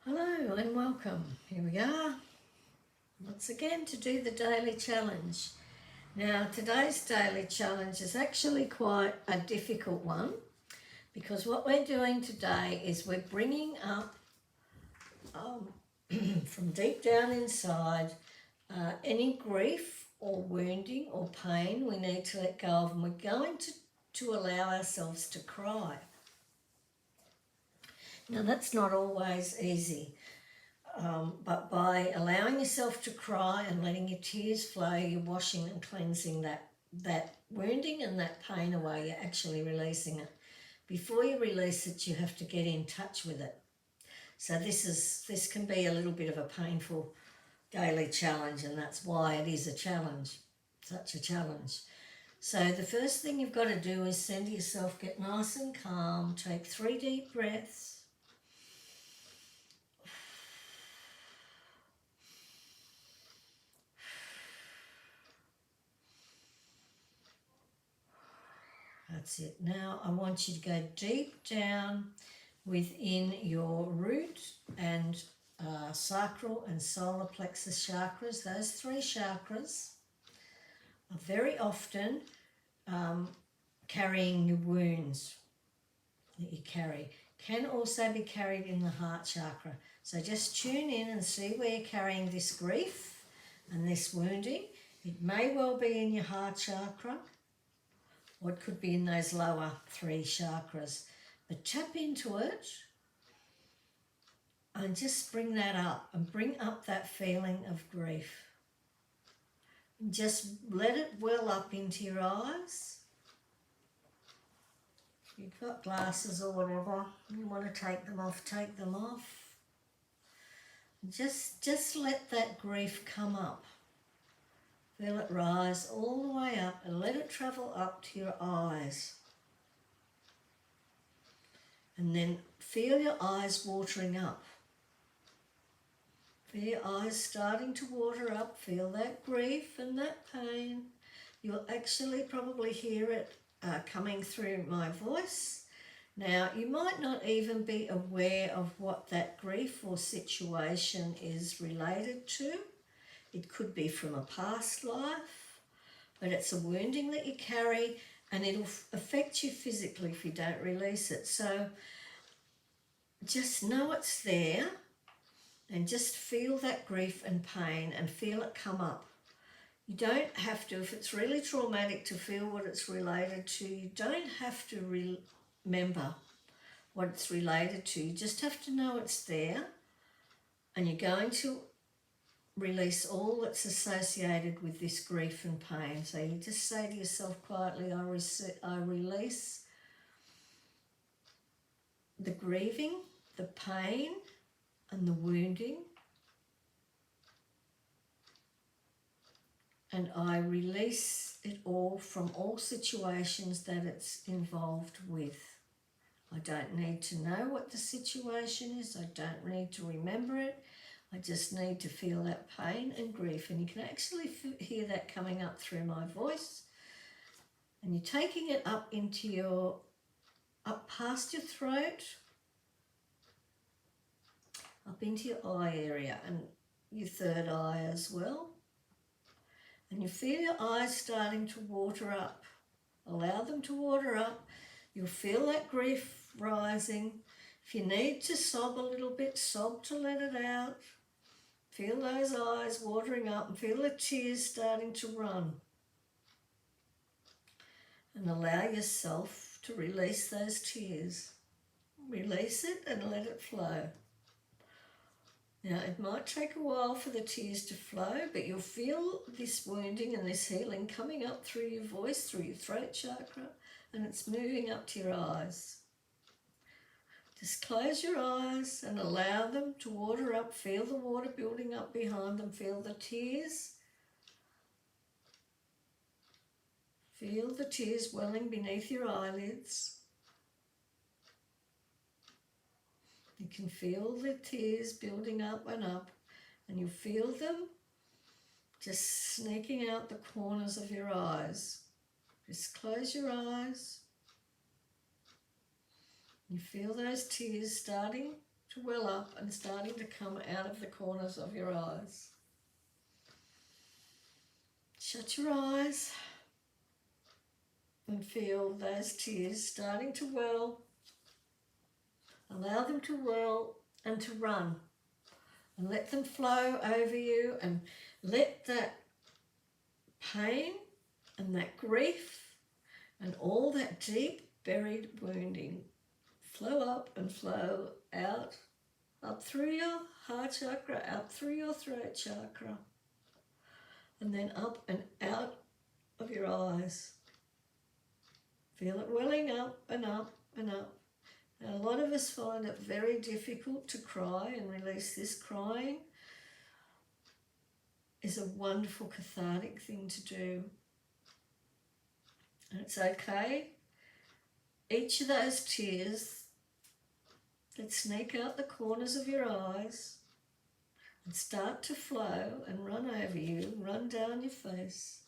Hello and welcome. Here we are once again to do the daily challenge. Now today's daily challenge is actually quite a difficult one because what we're doing today is we're bringing up from deep down inside any grief or wounding or pain we need to let go of, and we're going to allow ourselves to cry. Now that's not always easy. But by allowing yourself to cry and letting your tears flow, you're washing and cleansing that wounding and that pain away. You're actually releasing it. Before you release it, you have to get in touch with it. So this can be a little bit of a painful daily challenge, and that's why it is a challenge, such a challenge. So the first thing you've got to do is send yourself, get nice and calm, take 3 deep breaths. That's it. Now I want you to go deep down within your root and sacral and solar plexus chakras. Those 3 chakras are very often carrying your wounds that you carry. Can also be carried in the heart chakra. So just tune in and see where you're carrying this grief and this wounding. It may well be in your heart chakra, or it could be in those lower 3 chakras. But tap into it and just bring that up and bring up that feeling of grief. And just let it well up into your eyes. If you've got glasses or whatever, you want to take them off, take them off. Just let that grief come up. Feel it rise all the way up and let it travel up to your eyes. And then feel your eyes watering up. Feel your eyes starting to water up. Feel that grief and that pain. You'll actually probably hear it coming through my voice. Now, you might not even be aware of what that grief or situation is related to. It could be from a past life, but it's a wounding that you carry, and it'll affect you physically if you don't release it. So just know it's there and just feel that grief and pain and feel it come up. You don't have to, if it's really traumatic to feel what it's related to, you don't have to remember what it's related to. You just have to know it's there, and you're going to release all that's associated with this grief and pain. So you just say to yourself quietly, I release the grieving, the pain and the wounding, and I release it all from all situations that it's involved with. I don't need to know what the situation is. I don't need to remember it. I just need to feel that pain and grief. And you can actually hear that coming up through my voice. And you're taking it up into up past your throat, up into your eye area and your third eye as well. And you feel your eyes starting to water up. Allow them to water up. You'll feel that grief rising. If you need to sob a little bit, sob to let it out. Feel those eyes watering up and feel the tears starting to run. And allow yourself to release those tears. Release it and let it flow. Now, it might take a while for the tears to flow, but you'll feel this wounding and this healing coming up through your voice, through your throat chakra, and it's moving up to your eyes. Just close your eyes and allow them to water up. Feel the water building up behind them. Feel the tears. Feel the tears welling beneath your eyelids. You can feel the tears building up, and you feel them just sneaking out the corners of your eyes. Just close your eyes. You feel those tears starting to well up and starting to come out of the corners of your eyes. Shut your eyes and feel those tears starting to well. Allow them to well and to run, and let them flow over you, and let that pain and that grief and all that deep buried wounding flow up and flow out, up through your heart chakra, out through your throat chakra, and then up and out of your eyes. Feel it welling up and up and up. Now, a lot of us find it very difficult to cry and release this. Crying is a wonderful cathartic thing to do. And it's okay. Each of those tears that sneak out the corners of your eyes and start to flow and run over you, run down your face,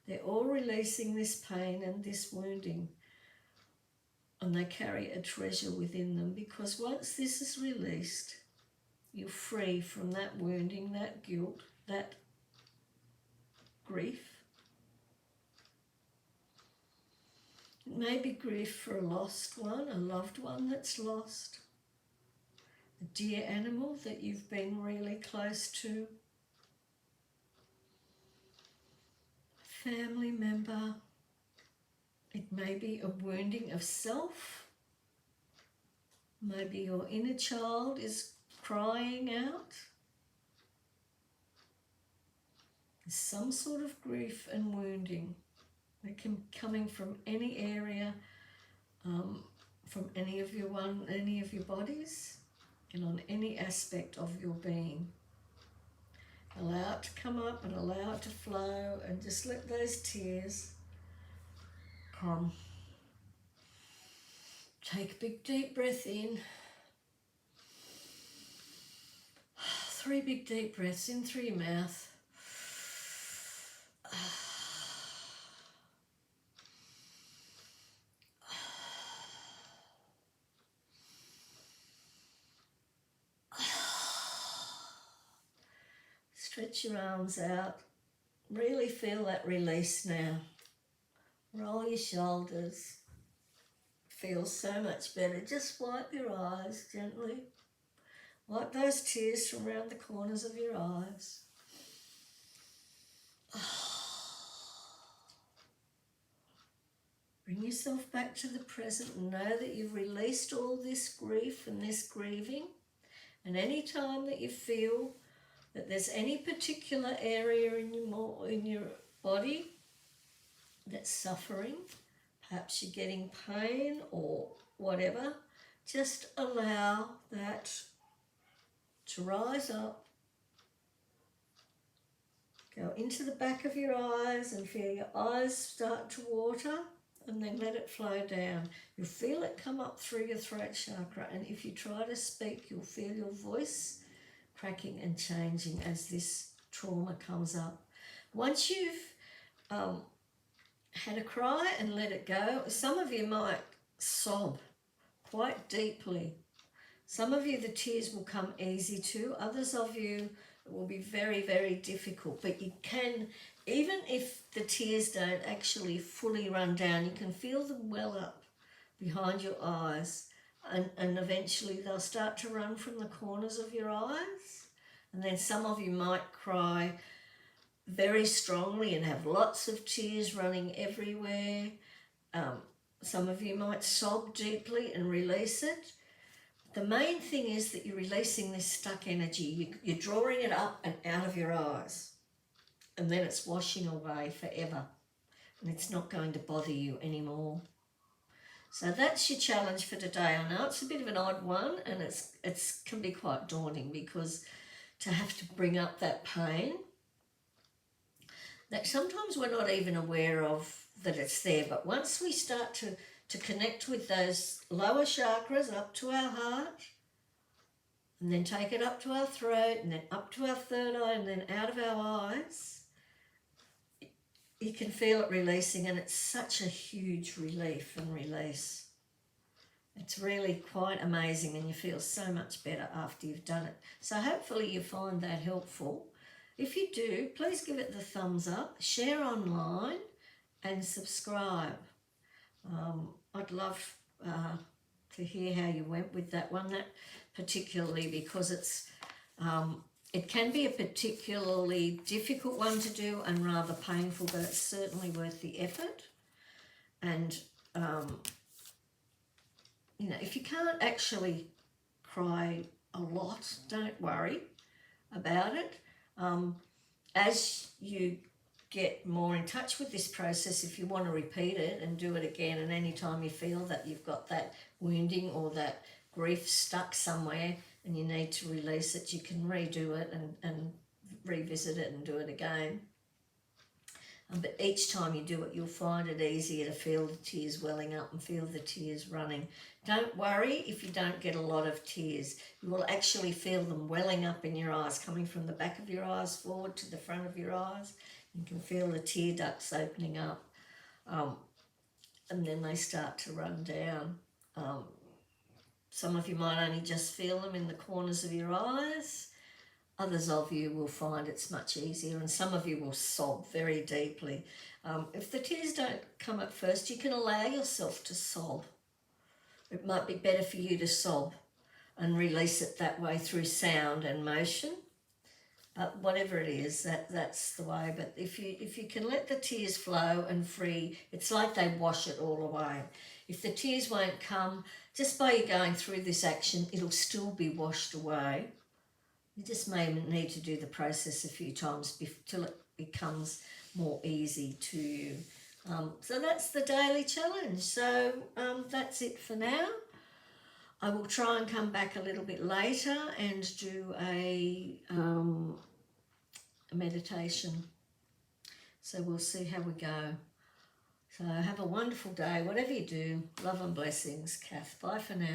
they're all releasing this pain and this wounding. And they carry a treasure within them, because once this is released, you're free from that wounding, that guilt, that grief. It may be grief for a lost one, a loved one that's lost, a dear animal that you've been really close to, a family member. It may be a wounding of self. Maybe your inner child is crying out. There's some sort of grief and wounding. It can be coming from any area, from any of your bodies, and on any aspect of your being. Allow it to come up and allow it to flow, and just let those tears come. Take a big deep breath in. 3 big deep breaths in through your mouth. Stretch your arms out. Really feel that release now. Roll your shoulders. Feels so much better. Just wipe your eyes gently. Wipe those tears from around the corners of your eyes. Bring yourself back to the present and know that you've released all this grief and this grieving. And any time that you feel that there's any particular area in your body that's suffering, perhaps you're getting pain or whatever, just allow that to rise up. Go into the back of your eyes and feel your eyes start to water, and then let it flow down. You'll feel it come up through your throat chakra, and if you try to speak, you'll feel your voice cracking and changing as this trauma comes up. Once you've had a cry and let it go, some of you might sob quite deeply. Some of you, the tears will come easy to. Others of you, it will be very, very difficult. But you can, even if the tears don't actually fully run down, you can feel them well up behind your eyes. And eventually they'll start to run from the corners of your eyes. And then some of you might cry very strongly and have lots of tears running everywhere. Some of you might sob deeply and release it. The main thing is that you're releasing this stuck energy. You're drawing it up and out of your eyes. And then it's washing away forever. And it's not going to bother you anymore. So that's your challenge for today. I know it's a bit of an odd one, and it can be quite daunting, because to have to bring up that pain that sometimes we're not even aware of that it's there. But once we start to connect with those lower chakras up to our heart, and then take it up to our throat, and then up to our third eye, and then out of our eyes, you can feel it releasing, and it's such a huge relief and release. It's really quite amazing, and you feel so much better after you've done it. So hopefully you find that helpful. If you do, please give it the thumbs up, share online, and subscribe. I'd love to hear how you went with that one, that particularly because it can be a particularly difficult one to do and rather painful, but it's certainly worth the effort. And you know, if you can't actually cry a lot, don't worry about it. As you get more in touch with this process, if you want to repeat it and do it again, and any time you feel that you've got that wounding or that grief stuck somewhere and you need to release it, you can redo it and revisit it and do it again. But each time you do it, you'll find it easier to feel the tears welling up and feel the tears running. Don't worry if you don't get a lot of tears. You will actually feel them welling up in your eyes, coming from the back of your eyes forward to the front of your eyes. You can feel the tear ducts opening up, and then they start to run down. Some of you might only just feel them in the corners of your eyes. Others of you will find it's much easier, and some of you will sob very deeply. If the tears don't come at first, you can allow yourself to sob. It might be better for you to sob and release it that way through sound and motion. But whatever it is, that's the way. But if you can let the tears flow and free, it's like they wash it all away. If the tears won't come, just by you going through this action, it'll still be washed away. You just may need to do the process a few times till it becomes more easy to you. So that's the daily challenge. So that's it for now. I will try and come back a little bit later and do a meditation. So we'll see how we go. So have a wonderful day. Whatever you do, love and blessings. Kath, bye for now.